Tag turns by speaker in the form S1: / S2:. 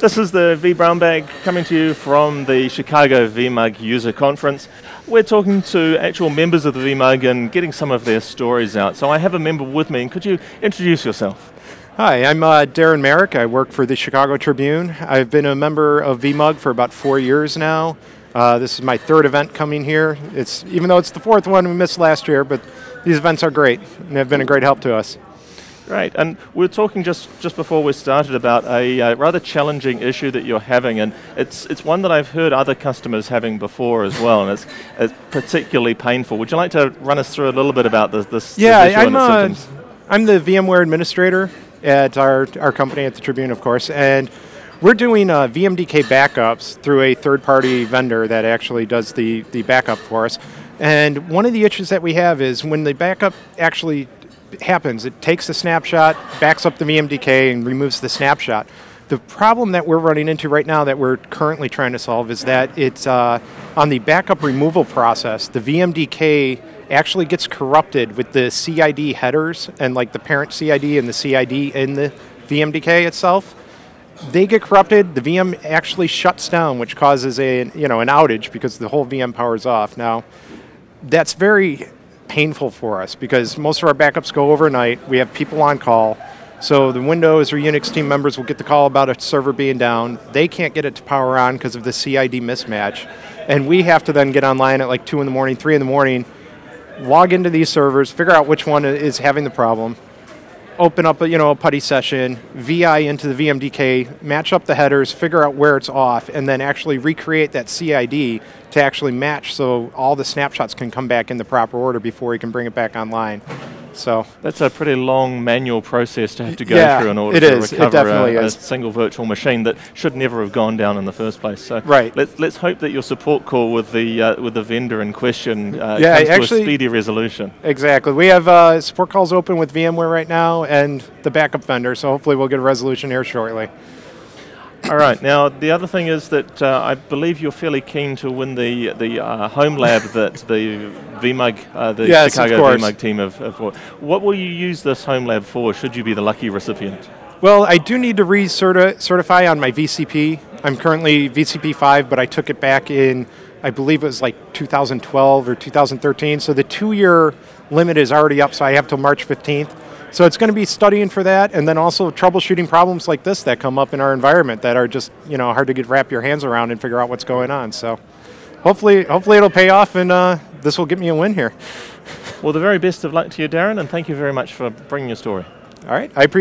S1: This is the vBrownBag coming to you from the Chicago VMUG User Conference. We're talking to actual members of the VMUG and getting some of their stories out. So I have a member with me, and could you introduce yourself?
S2: Hi, I'm Darren Marek. I work for the Chicago Tribune. I've been a member of VMUG for about 4 years now. This is my third event coming here. Even though it's the fourth one we missed last year, but these events are great and have been a great help to us.
S1: Great, and we were talking just before we started about a rather challenging issue that you're having, and it's one that I've heard other customers having before as well, and it's particularly painful. Would you like to run us through a little bit about this issue and its symptoms?
S2: I'm the VMware administrator at our company at the Tribune, of course, and we're doing VMDK backups through a third-party vendor that actually does the backup for us. And one of the issues that we have is when the backup actually happens, it takes a snapshot, backs up the VMDK, and removes the snapshot. The problem that we're running into right now that we're currently trying to solve is that it's on the backup removal process, the VMDK actually gets corrupted with the CID headers and like the parent CID and the CID in the VMDK itself. They get corrupted, the VM actually shuts down, which causes an outage because the whole VM powers off. Now, that's very painful for us because most of our backups go overnight. We have people on call. So the Windows or Unix team members will get the call about a server being down. They can't get it to power on because of the CID mismatch. And we have to then get online at like 2 in the morning, 3 in the morning, log into these servers, figure out which one is having the problem, open up a putty session, VI into the VMDK, match up the headers, figure out where it's off, and then actually recreate that CID to actually match so all the snapshots can come back in the proper order before you can bring it back online. So
S1: that's a pretty long manual process to have to go through in order to recover a single virtual machine that should never have gone down in the first place. So
S2: right.
S1: Let's hope that your support call with the vendor in question comes to a speedy resolution.
S2: Exactly. We have support calls open with VMware right now and the backup vendor, so hopefully we'll get a resolution here shortly.
S1: All right. Now, the other thing is that I believe you're fairly keen to win the home lab that the VMUG, the Chicago VMUG team have. What will you use this home lab for, should you be the lucky recipient?
S2: Well, I do need to re-certify on my VCP. I'm currently VCP 5, but I took it back in, I believe it was like 2012 or 2013. So the 2-year limit is already up, so I have till March 15th. So it's going to be studying for that, and then also troubleshooting problems like this that come up in our environment that are just hard to wrap your hands around and figure out what's going on. So hopefully it'll pay off, and this will get me a win here.
S1: Well, the very best of luck to you, Darren, and thank you very much for bringing your story.
S2: All right, I appreciate it.